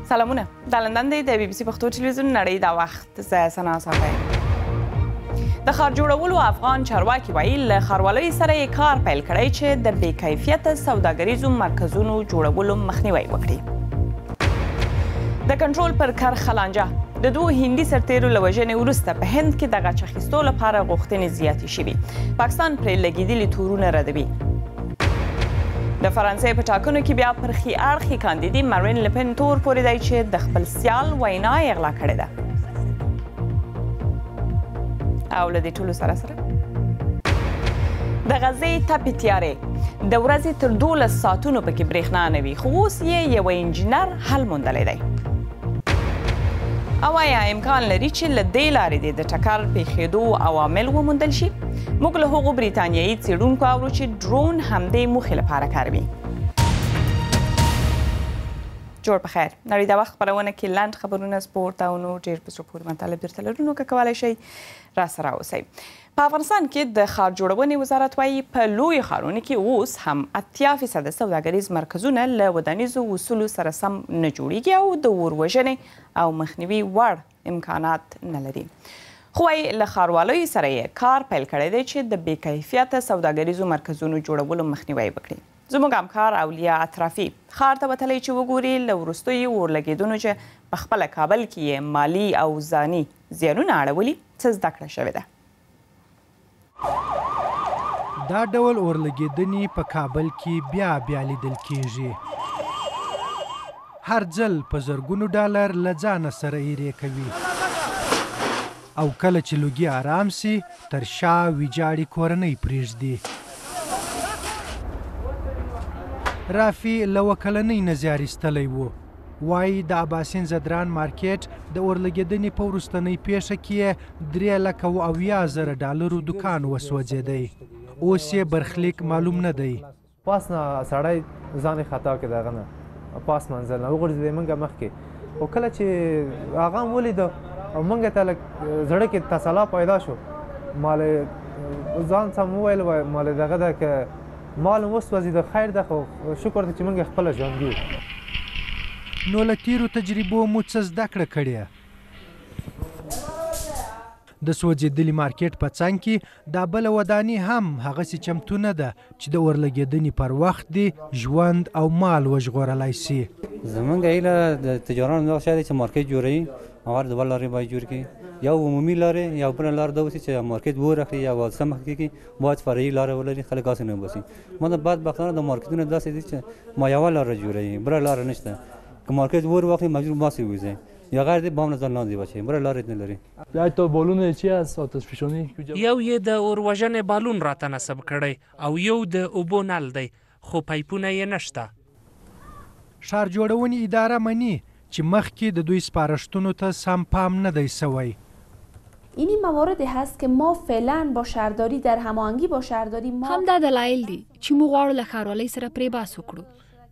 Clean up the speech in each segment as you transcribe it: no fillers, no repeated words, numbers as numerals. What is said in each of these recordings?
سلامونه د لندن دی د بي بي سي پښتو ټلویزیون نړۍ دا وخت زه سنا صافی د ښار جوړولو افغان چارواکي وایي له ښاروالۍ سره یې کار پیل کړی چې د بې کیفیته سوداګریزو مرکزونو جوړولو مخنیوی وکړي د کنټرول پر کرښه لانجه د دوو هندي سرتیرو له وژنې وروسته په هند کې د غچ اخیستو لپاره غوښتنې زیاتې شوي پاکستان پرې لګېدلي تورونه ردوي د فرانسې په ټاکنو کې بیا پر ښي اړخي کاندیدي مارین لپن تور پورې دی چې د خپل سیال وینا یې اغلا کړې ده او له دې ټولو سره د غزې تپې تیارې د ورځې تر 12 ساعتونو پکې برېښنا نه وي خو اوس یې یو انجینر حل موندلی دی او آیا امکان لري چې له دې لارې د ټکر پیښېدو عوامل وموندل شي موږ له هغو بریتانیایي څېړونکو اورو چې ډرون همدې موخې لپاره کاروي جوړ په خیر نړۍ د وخت خپرونه کې لنډ خبرونه سپورت او نور ډېر په زړه پورې مطالب درته لرو نو که کولی شئ راسره اوسئ په افغانستان کې د ښار جوړونې وزارت وایي په لویو ښارونو کې اوس هم 80% سوداګریز مرکزونه له ودانیزو اصولو سره سم نه جوړیږي او د اور وژنې او مخنیوي وړ امکانات نه لري خو وايي له ښاروالۍ سره یې کار پیل کړی دی چې د بې کیفیته سوداګریزو مرکزونو جوړولو مخنیوی وکړي زموږ همکار اولیا اطرافي ښار ته وتلی چې وګوري له وروستیو اورلګېدنو چې په خپله کابل کې یې مالي او ځاني زیانونه اړولي څه زده کړه شوې ده دا ډول اورلګېدنې په کابل کې بیا لیدل کیږي هر ځل په زرګونو ډالر له ځانه سره ایرې کوي او کله چې لوګي آرام سي تر شا ویجاړې کورنۍ پرېږدي رافي له وکلنۍ نه زیار ایستلی و وایي د اباسین زدران مارکیټ د اورلګېدنې په وروستنۍ پیښه کې یې 3,70,000 ډالرو دکان وسوځېدی اوس یې برخلیک معلوم نه دی پاس نه سړی ځان یې خطا کړ دغه نه پاس منزل نه وغورځېدی موږ مخکې خو کله چې هغه هم ولیده او موږ ته لږ زړه کې تسلا پیدا شو مالې ځان سم وویل مالې دغه ده که مال هم وسوځېده خیر ده خو شکر دی چې موږ خپله ژوندي یو نو له تیرو تجربو مو څه زده کړه کړې د سوځېدلي مارکیټ په څنګ کې دا بله وداني هم هغسې چمتو نه ده چې د اورلګېدنې پر وخت دې ژوند او مال وژغورلی سي زموږ هیله د تجارانو دغه شی دی چې مارکیټ جوړوي هغه دوه لارې باید جوړ کړي یو عمومي لارې یا بله لار دا اوسي چې مارکیټ وراخلي یا حادثه مخکې کړي باید فرعي لاره ولري خلک هسې نه وباسي ما د بدبختانه د مارکیټونه داسې دي چې ما یوه لاره جوړوي بله لاره نشته که مارکیټ ور واخلي مجبور باسې ووځي یا غیر دی بام نظر لاندې بچي بله لارې نه لري تا بالون چی هست آتش فشانی یو یې د اوروژنې بالون راته نصب کړی او یو د اوبو نل دی خو پایپونه یې نشته ښار جوړونې اداره مني چې مخکې د دوی سپارښتنو ته سم پام نه دی سوی اینی مواردی هست که ما فعلا با شهرداری در هماهنگی با شهرداری ما همدا دلایل دي چې موږ غواړو له ښاروالۍ سره پرې بحث وکړو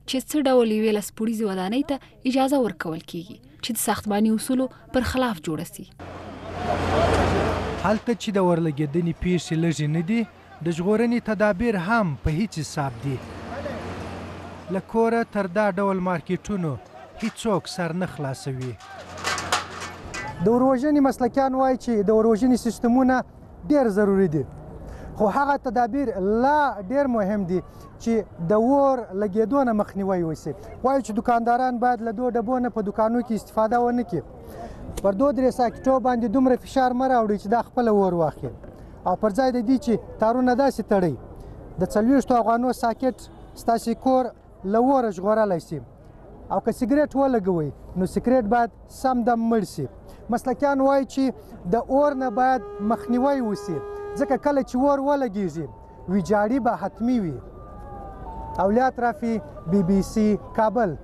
چې څه ډول یوې لسپوړیزې ودانۍ ته اجازه ورکول کیږي چې د ساختماني اصولو پر خلاف جوړه سي هلته چې د اورلګېدنې پیښې لږې نه دي د ژغورنې تدابیر هم په هیڅ حساب دي له کوره تر دا ډول مارکیټونو هیڅوک سر نه خلاصوي د اوروژنې مسلکیان وایي چې د اوروژنې سیستمونه ډېر ضروري دي خو هغه تدابیر لا ډېر مهم دي چې د اور لګېدو نه مخنیوی وشي وایي چې دکانداران باید له دو ډبو نه په دکانو کې استفاده ونه کړي پر 2-3 ساکټو باندې دومره فشار مه راوړي چې دا خپله اور واخلي او پر ځای د دې چې تارونه داسې تړئ د 40 افغانو ساکټ ستاسې کور له اوره ژغورلی شي او که سګرټ ولګوئ نو سګرټ باید سم دم مړ شي مسلکیان وایي چې د اور نه باید مخنیوی وشي ځکه کله چې اور ولګېږي ویجاړي به حتمي وي اولیا اطرافي بي بي سي کابل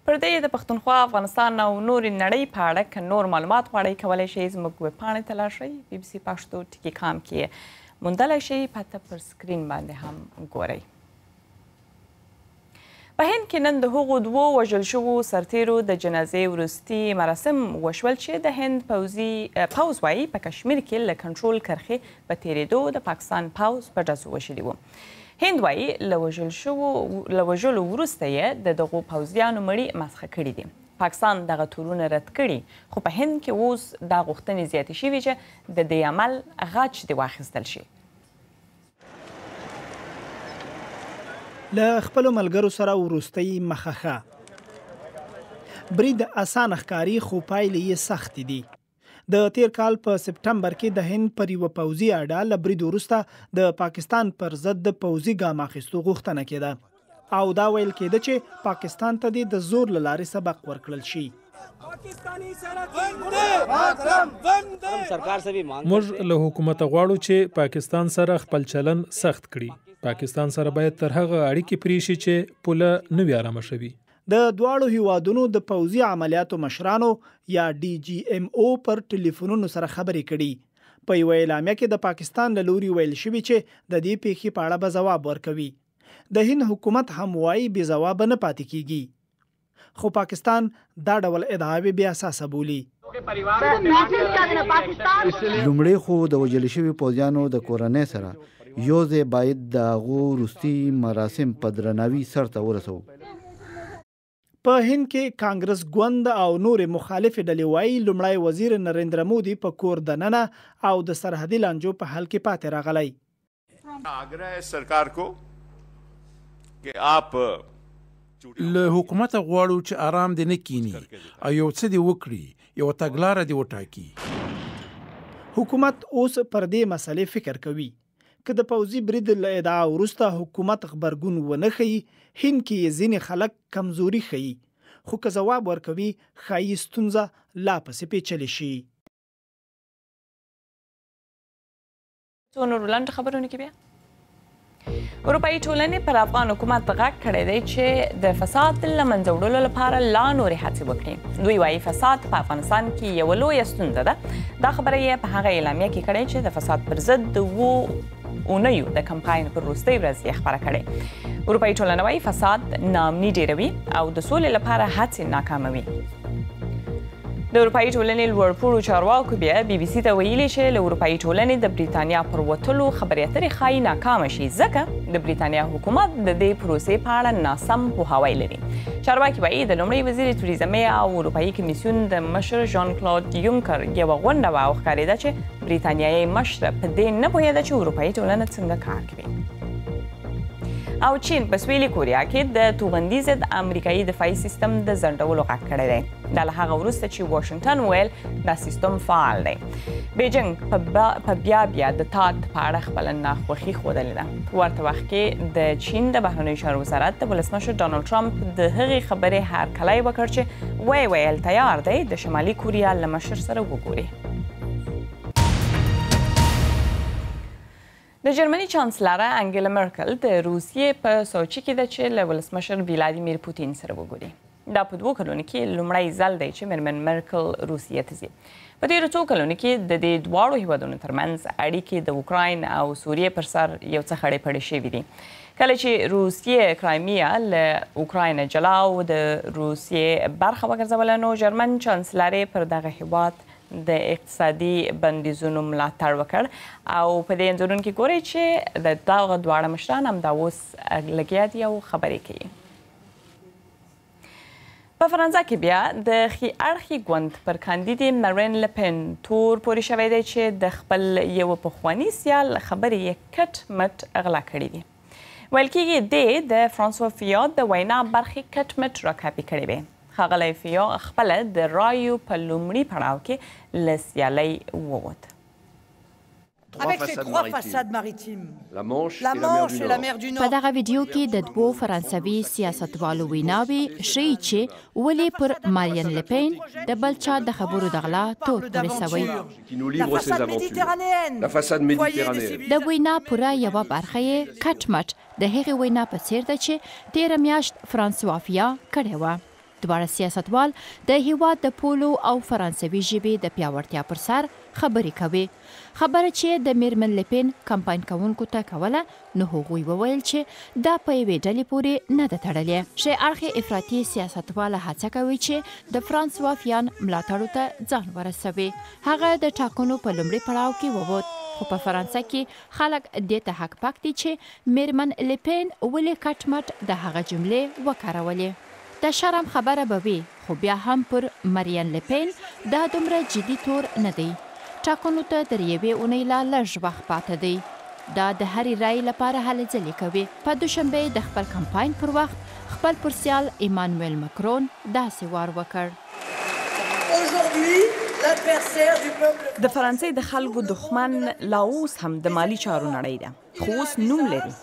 پر دې د پښتونخوا افغانستان او نورې نړۍ په اړه که نور معلومات غواړئ کولی شئ زموږ ویبپاڼې ته لاړ شئ بي بي سي پښتو .com کې موندلی شئ پته پر سکرین باندې هم ګورئ په هند کې نن د هغو دوو وژل شوو سرتیرو د جنازې وروستي مراسم وشول چې د هند پوځ وایي په کشمیر کې له کنټرول کرښې په تېرېدو د پاکستان پوځ په ډزو وژلي وو. هند وایي له وژلو وروسته یې د دغو پوځیانو مړي مسخه کړي دي. پاکستان دغه تورونه رد کړي، خو په هند کې اوس دا غوښتنې زیاتې شوي چې د دې عمل غچ دې واخیستل شي. له خپلو ملګرو سره وروستۍ مخه برید اسانه ښکاري، خو پایلې یې سختې دي. د تیر کال په سپټمبر کې د هند پر یوه پوځي اډه له برید وروسته د پاکستان پر ضد د پوځي ګام اخیستو غوښتنه کېده او دا ویل کېده چې پاکستان ته د زور له لارې سبق ورکړل شي. موږ له حکومته غواړو چې پاکستان سره خپل چلن سخت کړي. پاکستان سره باید تر هغه اړیکې پرې شي چې پوله نه وي ارامه شوي. د دواړو هیوادونو د پوځي عملیاتو مشرانو یا DGMO پر ټلیفونونو سره خبرې کړي. په یوه اعلامیه کې د پاکستان له لوري ویل شوي چې د دې پیښې په اړه به ځواب ورکوي. د هند حکومت هم وایي بې ځوابه نه پاتې کیږي، خو پاکستان دا ډول ادعاوې بې اساسه بولي. لومړی خو د وژل شوي پوځیانو د کورنۍ سره یو ځای باید د هغو وروستي مراسم په درناوي سرته ورسوو. په هند کې کانګرس ګوند او نورې مخالفې ډلې وایي لومړی وزیر نریندرا مودي په کور دننه او د سرحدي لانجو په حل کې پاتې راغلی. له حکومته غواړو چې آرام دې نه کینی او یو څه دې وکړي، یو تګلاره دې وټاکي. حکومت اوس پر دې مسلې فکر کوي. که د پوځي برید له ادعا وروسته حکومت غبرګون ونه ښیي، هند کې ځینې خلک کمزوري ښیي، خو که ځواب ورکوي ښایي ستونزه لا پسې پیچلې شي. څو نورو لنډو خبرونو کې بیا اروپایي ټولنې پر افغان حکومت غږ کړی دی چې د فساد له منځه وړلو لپاره لا نورې هڅې وکړي. دوی وایي فساد په افغانستان کې یوه لویه ستونزه ده. دا خبره یې په هغه اعلامیه کې کړې چې د فساد پر ضد د اونیو د کمپاین پر وروستۍ ورځ یې خپره کړې. اروپایي ټولنه وایي فساد ناامني ډېروي او د سولې لپاره هڅې ناکاموي. د اروپایي ټولنې لوړپوړو چارواکو بیا BBC ته ویلي چې له اروپایي ټولنې د بریتانیا پر وتلو خبرې اترې ښایي ناکامه شي، ځکه د بریتانیا حکومت د دې پروسې په اړه ناسم پوهاوی لري. چارواکي وایي د لومړۍ وزیر تریزا مې او اروپایي کمیسیون د مشر ژان کلود یونکر یوه غونډه وه او ښکارېده چې بریتانیایي مشره په دې نه پوهېده چې اروپایي ټولنه څنګه کار کوي. او چین په سویلي کوریا کې د توغندي ضد امریکایي دفاعي سیستم د ځنډولو غږ کړی دی. دا له هغه وروسته چې واشنګټن ویل دا سیستم فعال دی. بیجینګ په بیا د تات په اړه خپله ناخوښي ښودلې ده. په ورته وخت کې د چین د بهرنیو چارو وزارت د ولسمشر ډانلډ ټرمپ د هغې خبرې هرکلی وکړ چې ویل تیار دی د شمالي کوریا له مشر سره وګوري. د جرمني چانسلره انګیلا مرکل د روسیې په سوچي کې ده چې له ولسمشر ولادیمیر پوتین سره وګوري. دا په 2 کلونو کې لومړی ځل دی چې میرمن مرکل روسیې ته ځي. په تېرو 2 کلونو کې د دې دواړو هیوادونو ترمنځ اړیکې د اوکراین او سوریې پر سر یو څه خړې پړې شوي دي. کله چې روسیې کرایمیا له اوکراین جلا او د روسیې برخه وګرځوله، نو جرمن چانسلرې پر دغه هیواد د اقتصادي بندیزونو ملاتړ وکړ او په دې انځورونو کې ګورئ چې د دغه دواړه مشران همدا اوس لګیا دي او خبرې کوي. په فرانسه کې بیا د ښي اړخي ګوند پر کاندیدې مارین لپن تور پورې شوی دی چې د خپل یوه پخواني سیال خبرې یې کټ مټ اغلا کړي دي. ویل کېږي دی د فرانسوا فیاد د وینا برخې کټ مټ راکاپي کړې وې. ښاغلی فیا خپله د رایو په لومړي پړاو کې له سیالۍ ووت. په دغه ویډیو کې د دوو فرانسوي سیاستوالو ویناوې ښیي چې ولې پر مارین لپین د بل چا د خبرو د غلا تور پورې سوی. د وینا پوره یوه برخه یې کټ مټ د هغې وینا په څیر ده چې تېره میاشت فرانسوا فیا کړې وه. دواړه سیاستوال د هیواد د پولو او فرانسوي ژبې د پیاوړتیا پر سر خبرې کوي. خبره چې د میرمن لپین کمپاین کوونکو ته کوله، نو هغوی وویل چې دا په یوې ډلې پورې نه ده تړلې. ښی اړخې افراطي سیاستواله هڅه کوي چې د فرانسوا فیان ملاتړو ته ځان ورسوي. هغه د ټاکنو په لومړي پړاو کې ووت، خو په فرانسه کې خلک دې ته حق پک دي چې میرمن لپین ولې کټ مټ د هغه جملې وکارولې. د شرم خبره به وي، خو بیا هم پر مریان لپین دا دومره جدي تور نه دی. ټاکنو ته تر یوې اونۍ لا لږ وخت پاته دی. دا د هرې رایې لپاره هلې ځلې کوي. په دوشنبه د خپل کمپاین پر وخت خپل پرسیال ایمانویل مکرون داسې وار وکړ. د فرانسې د خلکو دښمن لا اوس هم د مالي چارو نړۍ ده، خو اوس نوم لري،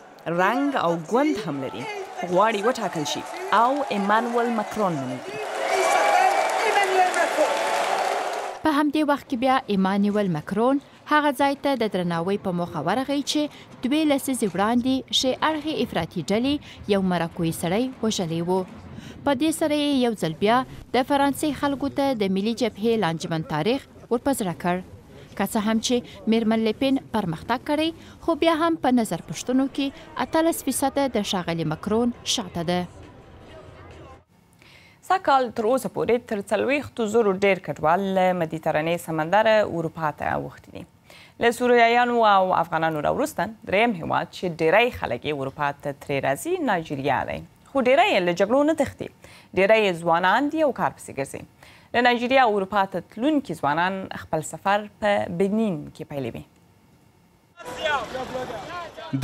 رنګ او ګوند هم لري. غواړي وټاکل شي او ایمانویل مکرون نومیږي. په همدې وخت کې بیا ایمانویل مکرون هغه ځای ته د درناوي په موخه ورغی چې 2 لسیزې وړاندې ښي اړخې افراطي ډلې یو مراکوي سړی وژلی و. په دې سره یې یو ځل بیا د فرانسې خلکو ته د ملي جبهې لانجمن تاریخ ورپزړه کړ. که څه هم چې میرمن لپین پرمختګ کړی، خو بیا هم په نظر پوښتنو کې 18% د ښاغلي مکرون شاته ده. سږ تر اوسه پورې تر 40,000 ډېر کډوال له مدیترانې سمندر اروپا ته اوښتي دي. له سوریایانو او افغانانو راوروسته دریم هیواد چې ډېری خلک یې اروپا ته ترې راځي نایجیریا دی، خو ډېری یې له جګړو نه تښتي. ډېری یې ځوانان دي او کار پسې ګرځي. له نایجیریا اروپا ته تلونکي ځوانان خپل سفر په بنین کې پیلوي.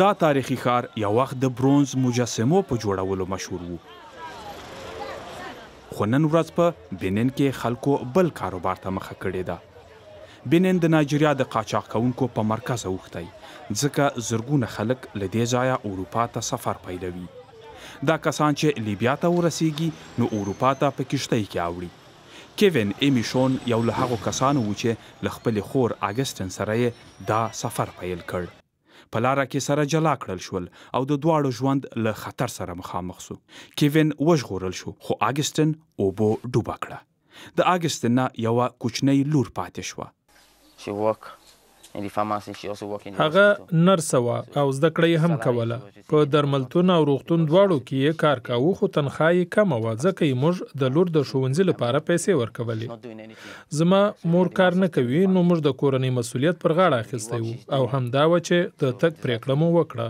دا تاریخي ښار یو وخت د برونز مجسمو په جوړولو مشهور و، خو نن ورځ په بنین کې خلکو بل کاروبار ته مخه کړې ده. بنین د نایجیریا د قاچاق کوونکو په مرکز اوښتی، ځکه زرګونه خلک له دې ځایه اروپا ته سفر پیلوي. دا کسان چې لیبیا ته ورسیږي نو اروپا ته په کښتۍ کې اوړي. کیوین ایمیشون یو له هغو کسانو و چې له خپلې خور اګسټن سره یې دا سفر پیل کړ. په لاره کې سره جلا کړل شول او د دواړو ژوند له خطر سره مخامخ سو. کیوین وژغورل شو، خو اګسټن اوبو ډوبه کړه. د اګسټن نه یوه کوچنۍ لور پاتې شوه. هغه نرسه وه او زده کړه یې هم کوله. په درملتون او روغتون دواړو کې یې کار کاوه، خو تنخوا یې کمه وه، ځکه یې موږ د لور د ښوونځي لپاره پیسې ورکولې. زما مور کار نه کوي، نو موږ د کورنۍ مسؤلیت پر غاړه اخیستی و او همدا وه چې د تګ پریکړه مو وکړه.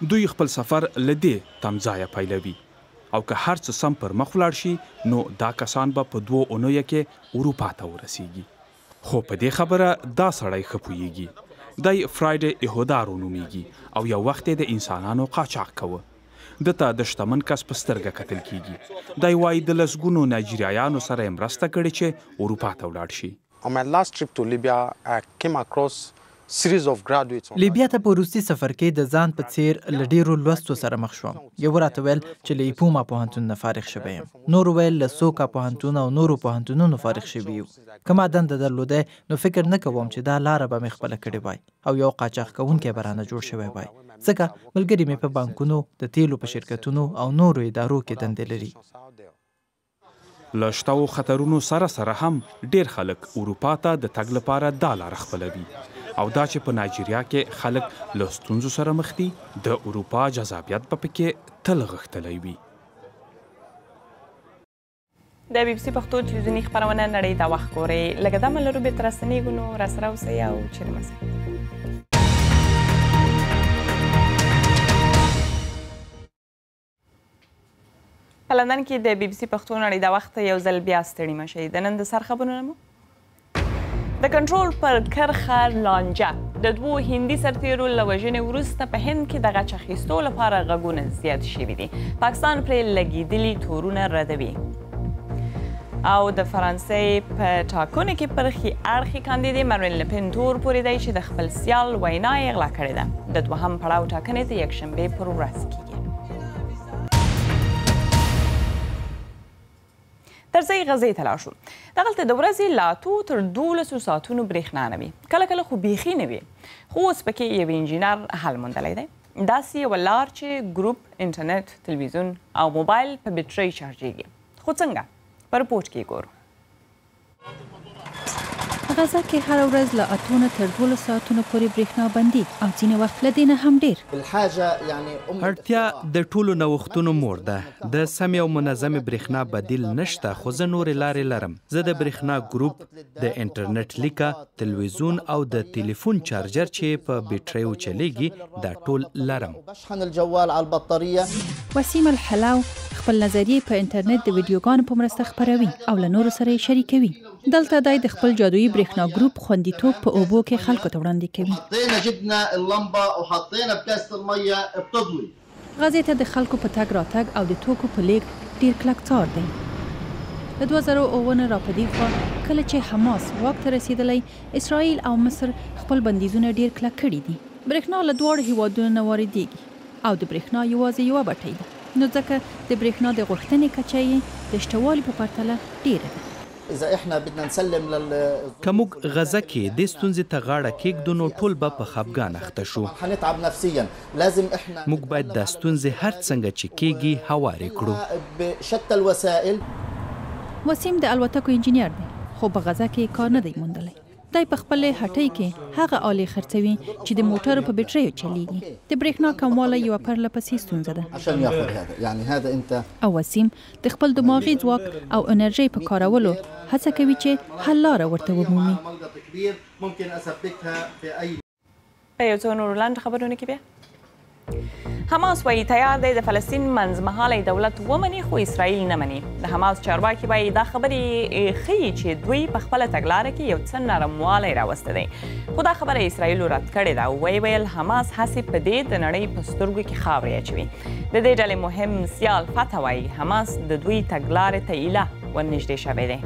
دوی خپل سفر له دې تمځایه پیلوي او که هر څه سم پر مخ ولاړ شي نو دا کسان به په 2 اونیو کې اروپا ته ورسیږي. خو په دې خبره دا سړی ښه پوهیږي. دی فرایډې ایهودارو نومیږي او یو وخت یې د انسانانو قاچاق کوه. دته د شتمن کس په سترګه کتل کیږي. دی وایي د لسګونو نایجیریایانو سره یې مرسته کړې چې اروپا ته ولاړ شي. لیبیا ته په وروستي سفر کې د ځان په څیر له ډیرو لوستو سره مخ شوم. یو راته ویل چې له ایپوما پوهنتون نه فارغ شوی یم، نور ویل له سوکا پوهنتون او نورو پوهنتونونو فارغ شوي یو. که ما دنده درلوده نو فکر نه کوم چې دا لاره به مې خپله کړې وای او یو قاچاق کوونکی به رانه جوړ شوی وای، ځکه ملګري مې په بانکونو، د تیلو په شرکتونو او نورو ادارو کې دندې لري. له شتو خطرونو سره سره هم ډیر خلک اروپا ته د تګ لپاره دا لاره خپلوي او دا چې په نایجیریا کې خلک له ستونزو سره مخ دي، د اروپا جذابیت به پکې تل غښتلی وي. د بي بي سي پښتو تلویزیوني خپرونه نړۍ دا وخت ګورئ. لږ دمه لرو بېرته راستنېږو، نو راسره اوسئ او چیرې مه ځئ. په لندن کې د بي بي سي پښتو نړۍ دا وخت یو ځل بیا ستړي مه شئ. د نن د سر خبرونه مو د کنټرول پر کرښه لانجه د 2 هندي سرتیرو له وژنې وروسته په هند کې د غچ اخیستو لپاره غږونه زیات شوي دي. پاکستان پرې لګېدلي تورونه ردوي. او د فرانسې په ټاکنو کې پر ښي اړخي کاندیدې مارین لپین تور پورې دی چې د خپل سیال وینا یې غلا کړې ده. د دوهم پړاو ټاکنې د یکشنبې پر ورځ کېږي. ترڅه غزې ته لاړ شو. دغلته د ورځې له 8 تر 12 ساعتونو برېښنا نه وي، کله کله خو بیخي نه وي، خو اوس پکې یو انجینر حل موندلی دی. داسې یوه لار چې ګروپ انټرنیټ تلویزیون او موبایل په بیټرۍ چارجېږي. خو څنګه؟ په رپورټ کې ګورو. غزه کې هر ورځ له 8 نه تر 12 ساعتونو پورې برېښنا بندي او ځینې وخت له دې نه هم ډېر. اړتیا د ټولو نوښتونو مور ده. د سمې او منظمې برېښنا بدیل نشته، خو زه نورې لارې لرم. زه د برېښنا ګروپ، د انټرنیټ لیکه، تلویزیون او د ټلیفون چارجر چې په بیټریو چلیږي دا ټول لرم. وسیم الحلاو خپل نظریې په انټرنیټ د ویډیوګانو په مرسته خپروي او له نورو سره یې شریکوي. دلته دی د خپل جادویي برېښنا ګروپ خوندیتوب په اوبو کې خلکو ته وړاندې کوي. غزې ته د خلکو په تګ راتګ او د توکو په لیږد ډېر کلک تار دی. له 2009 را په دې خوا کله چې حماس واک ته رسېدلی، اسرائیل او مصر خپل بندیزونه ډېر کلک کړي دي. برېښنا له دواړو هیوادونو نه واردېږي او د برېښنا یوازې یوه بټۍ ده، نو ځکه د برېښنا د غوښتنې کچه یې د شته والي په پرتله ډېره ده. که موږ غزه کې دې ستونزې ته غاړه کېږدو نو ټول به په خفګان اخته شو. موږ باید دا ستونزې هر څنګه چې کېږي هوارې کړو. وسیم د الوتکو انجینیر دی، خو په غزه کې کار نه دی موندلی. دی په خپلې هټۍ کې هغه آلې خرڅوي چې د موټرو په بیټریو چلیږي. د برېښنا کموالی یوه پرله پسې ستونزه ده. او وسیم د خپل دماغي ځواک او انرژۍ په کارولو هڅه کوي چې حل لاره ورته ومومي. په یو څو نورو لنډ خبرونو کې بیا حماس وایي تیار دی د فلسطین منځمهالی دولت ومني، خو اسرائیل نه مني. د حماس چارواکي وایي دا خبرې ښیي چې دوی په خپله تګلاره کې یو څه نرموالی راوستی دی، خو دا خبره اسرائیلو رد کړې ده او ویې ویل حماس هسې په دې د نړۍ په سترګو کې خاورې اچوي. د دې ډلې مهم سیال فتح وایي حماس د دوی تګلارې ته ایله ورنږدې شوی دی.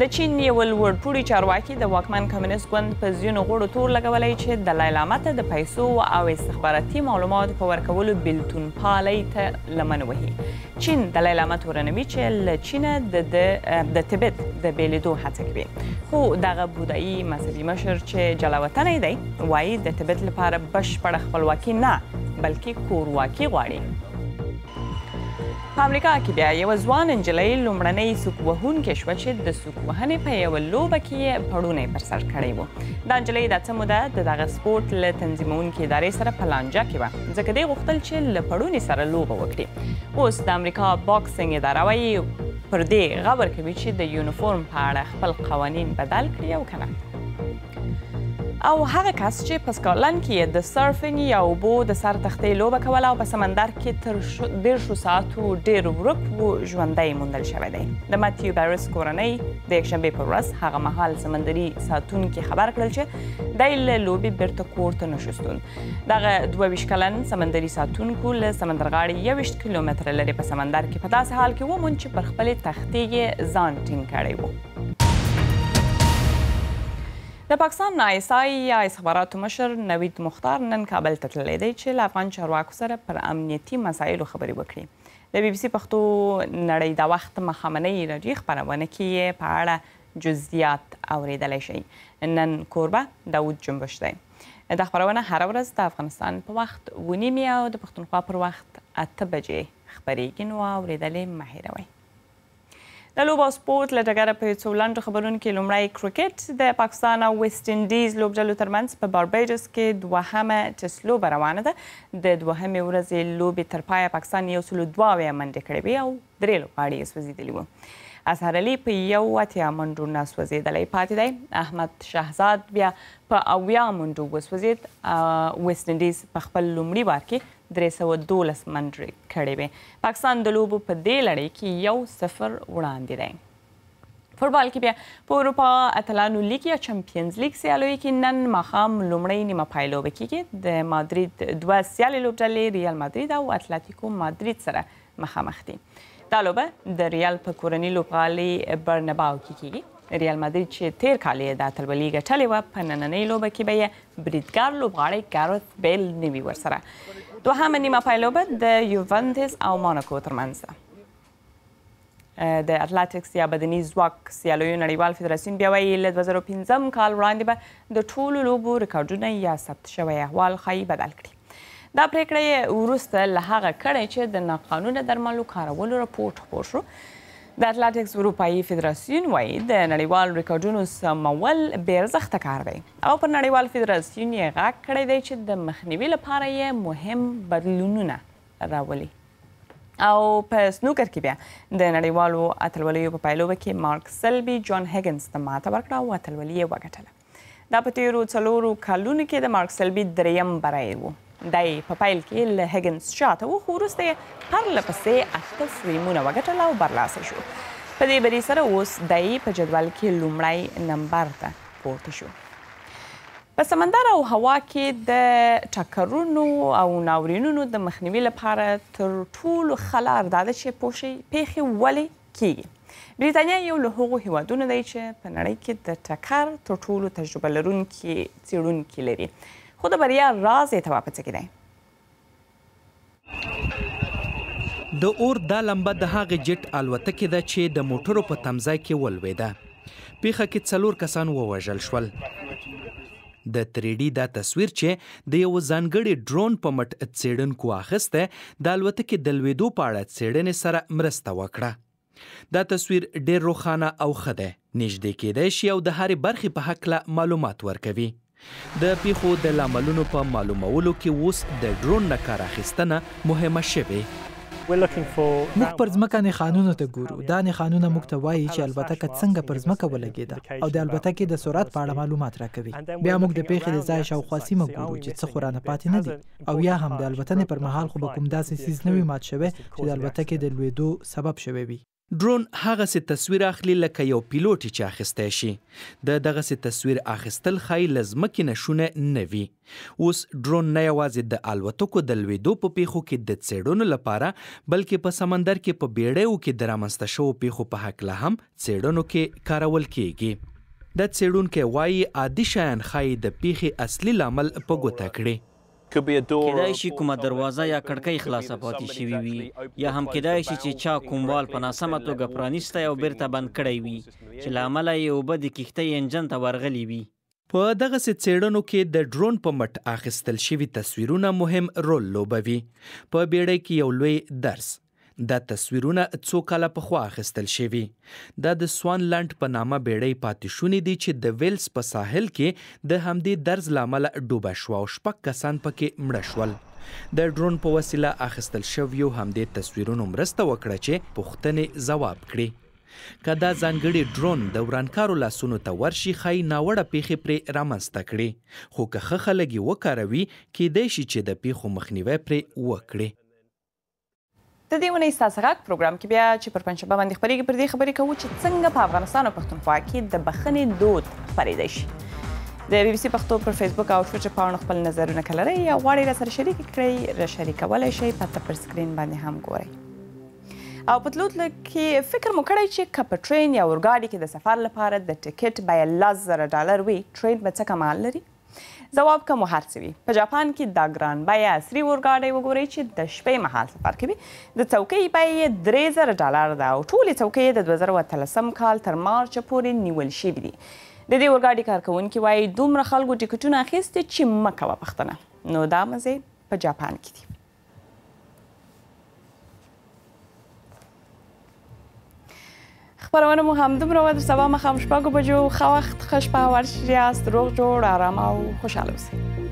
د چین یو لوړپوړي چارواکي د واکمن کمونیست ګوند په ځینو غړو تور لګولی چې دلای لامه ته د پیسو او استخباراتي معلوماتو په ورکولو بېلتون پالۍ ته لمن وهي. چین دلای لامه تورنوي چې له چینه د تبت د بېلېدو هڅه کوي، خو دغه بودایي مذهبي مشر چې جلاوطنی دی وایي د تبت لپاره بشپړه خپلواکي نه بلکې کورواکي غواړي. په امریکا کې بیا یوه ځوان نجلۍ لومړنۍ سوک وهونکې شوه چې د سوک وهنې په یوه لوبه کې یې پړونی پر سر کړی و. دا نجلۍ دا څه موده د دغه سپورټ له تنظیمونکې ادارې سره په لانجه کې وه، ځکه دې غوښتل چې له پړوني سره لوبه وکړي. اوس د امریکا باکسینګ اداره وایي پر دې غور کوي چې د یونیفورم په اړه خپل قوانین بدل کړي او که نه. او هغه کس چې په سکاټلند کې د سرفینګ یا اوبو د سر تختې لوبه کوله او په سمندر کې تر 10 ساعتو ډېر ورک و ژوندی موندل شوی دی. د ماتیو بیرس کورنۍ د یکشنبې پر ورځ هغه مهال سمندري ساتونکي خبر کړل چې دی له لوبې بیرته کور ته نشو ستون. دغه 22 کلن سمندري ساتونکو له سمندرغاړې 21 کیلومتره لرې په سمندر کې په داسې حال کې وموند چې پر خپلې تختې یې ځان ټینګ کړی و. د پاکستان ISI یا استخباراتو مشر نوید مختار نن کابل ته تللی دی چې له افغان چارواکو سره پر امنیتي مسایلو خبرې وکړي. د BBC پښتو نړۍ د وخت ماښامنۍ راډیو خپرونه کې یې په اړه جزئیات اورېدلی شئ. نن کوربه داود جنبش دی. دا خپرونه هره ورځ د افغانستان په وخت 9:30 او د پښتونخوا پر وخت 8 بجې خپرېږي، نو اورېدل یې مه هېروئ. د لوبو او سپورټ له ډګره په څو لنډو خبرونو کې لومړی کرکټ د پاکستان او ویسټ انډیز لوبډلو ترمنځ په باربیډوس کې دوهمه ټسټ لوبه روانه ده. د دوهمې ورځې لوبې تر پایه پاکستان 102 منډې کړې وې او 3 لوبغاړي یې سوځېدلي وو. اظهر علي په 81 منډو نه سوځېدلی پاتې دی. احمد شهزاد بیا په 80 منډو وسوځېد. ویسټ انډیز په خپل لومړي وار کې 312 منډې کړې وې. پاکستان د لوبو په دې لړۍ کې 1-0 وړاندې دی. فوټبال کې بیا په اروپا اتلانو لیګ یا چمپیونز لیګ سیالیو کې نن ماښام لومړۍ نیمه پای لوبه کیږي. د مادرید 2 سیالې لوبډلې ریال مادرید او اتلتیکو مادرید سره مخامخ دي. دا لوبه د ریال په کورني لوبغالي برنباو کې کیږي. ریال مادرید چې تیر کال یې د اتلولي ګټلې وه، په نننۍ لوبه کې به یې بریدګر لوبغاړی ګارث بیل نه وي ورسره. دوهمه نیمه پای لوبه د یوونتس او موناکو ترمنځ ده. د اتلټکس یا بدني ځواک سیالیو نړیوال فدراسیون بیا وایي له 2015 کال وړاندې به د ټولو لوبو ریکارډونه یا ثبت شوی احوال ښایي بدل کړي. دا پریکړه یې وروسته له هغه کړې چې د ناقانونه درملو کارولو راپورټ خپور شو. د اتلټکس اروپایي فدراسیون وایي د نړیوال ریکارډونو سمول بې ارزښته کار دی او پر نړیوال فدراسیون یې غږ کړی دی چې د مخنیوي لپاره یې مهم بدلونونه راولي. او په سنوکر کې بیا د نړیوالو اتلولیو په پایلوبه کې مارک سلبي جان هیګنز ته ماته ورکړه او اتلولي یې وګټله. دا په تیرو 4 کلونو کې د مارک سلبي 3م بری و. دی په پیل کې له هیګنز شاته و خو وروسته یې پرله پسې 8 فریمونه وګټل او برلاسه شو. په دې بری سره اوس دی په جدول کې لومړی نمبر ته پورته شو. په سمندر او هوا کې د ټکرونو او ناورینونو د مخنیوي لپاره تر ټولو ښه لار دا ده چې پیښې ولې کیږي. بریتانیا یو له هغو هیوادونو دی چې په نړۍ کې د ټکر تر ټولو تجربه لرونکي څیړونکي لري. خو د بریا راز یې ته په څه کې دی؟ د اور دا لمبه د هغې جټ الوتکې ده چې د موټرو په تمځای کې ولوېده. پیښه کې 4 کسان ووژل شول. د 3D دا تصویر چې د یو ځانګړي ډرون په مټ څېړونکو اخیستی د الوتکې د لوېدو په اړه څېړنې سره مرسته وکړه. دا تصویر ډېر روښانه او ښه دی. نږدې کیدای شي او د هرې برخې په هکله معلومات ورکوي. د پیښو د لاملونو په معلومولو کې اوس د ډرون نه کار اخیستنه مهمه شوې. موږ پر ځمکه نښانونو ته ګورو. دا نښانونه موږ ته وایي چې الوتکه څنګه پر ځمکه ولګېده او د الوتکې د سرعت په اړه معلومات راکوي. بیا موږ د پیښې د ځای شاوخوا سیمه ګورو چې څه خو رانه پاتې نه دي او یا هم د الوتنې پر مهال خو به کوم داسې څیز نه وي مات شوی چې د الوتکې د لوېدو سبب شوی وي. ډرون هغسې تصویر اخلي لکه یو پیلوټ چې اخیستی شي. د دغسې تصویر اخیستل ښایي له ځمکې نه شونه نه وي. اوس ډرون نه یوازې د الوتکو د لوېدو په پیښو کې د څېړنو لپاره بلکې په سمندر کې په بیړیو کې د رامنځته شوو پیښو په هکله هم څېړنو کې کارول کیږي. دا څېړونکی وایي عادي شیان ښایي د پیښې اصلي لامل په ګوته کړي. کېدای شي کومه دروازه یا کړکۍ خلاصه پاتې شوې وي یا هم کېدای شي چې چا کوم وال په ناسمه توګه پرانیستی او بیرته بند کړی وي چې له امله یې اوبه د کښتۍ انجن ته ورغلي وي. په دغسې څېړنو کې د ډرون په مټ اخیستل شوي تصویرونه مهم رول لوبوي. په بیړۍ کې یو لوی درس. دا تصویرونه څو کاله پخوا اخیستل شوي. دا د سوان لنډ په نامه بیړۍ پاتې شونې دي چې د ویلز په ساحل کې د همدې درز له امله ډوبه شوه او 6 کسان پکې مړه شول. د ډرون په وسیله اخیستل شویو همدې تصویرونو مرسته وکړه چې پوښتنې ځواب کړي. که دا ځانګړي ډرون د ورانکارو لاسونو ته ورشي ښایي ناوړه پیښې پرې رامنځته کړي. خو که ښه خلک یې وکاروي کیدای شي چې د پیښو مخنیوی پرې وکړي. د دې ونې ستاسو غږ پروګرام کې بیا چې پر پنجشنبه باندې خپرېږي پر دې خبرې کوو چې څنګه په افغانستان او پښتونخوا کې د بخښنې دود خپرېدی شي. د بي بي سي پښتو پر فیسبوک او ټویټر پاڼو خپل نظرونه که لرئ یا غواړئ راسره شریک کړئ شریکولی شئ پته پر سکرین باندې هم ګورئ. او په تلو کې فکر مو کړی چې که په ټرین یا اورګاډي کې د سفر لپاره د ټکټ بیه $10,000 وي ټرین به څه کمال لري؟ ځواب که مو هر څه وي. په جاپان کې دا ګران بیه عصري اورګاډی وګورئ چې د شپې مهال سفر کوي. د څوکۍ بیه یې $3,000 ده او ټولې څوکۍ د 2013 کال تر مارچ پورې نیول شوي دي. د دې اورګاډي کارکوونکي وایي دومره خلکو ټکټونه اخیستي چې مه کوه پوښتنه. نو دا مزې په جاپان کې دي. خبرونه مو همدومره وه. تر سبا ماښام 6 بجو ښه وخت ښه شپه ورشئ. روغ جوړ ارام او خوشحاله اوسئ.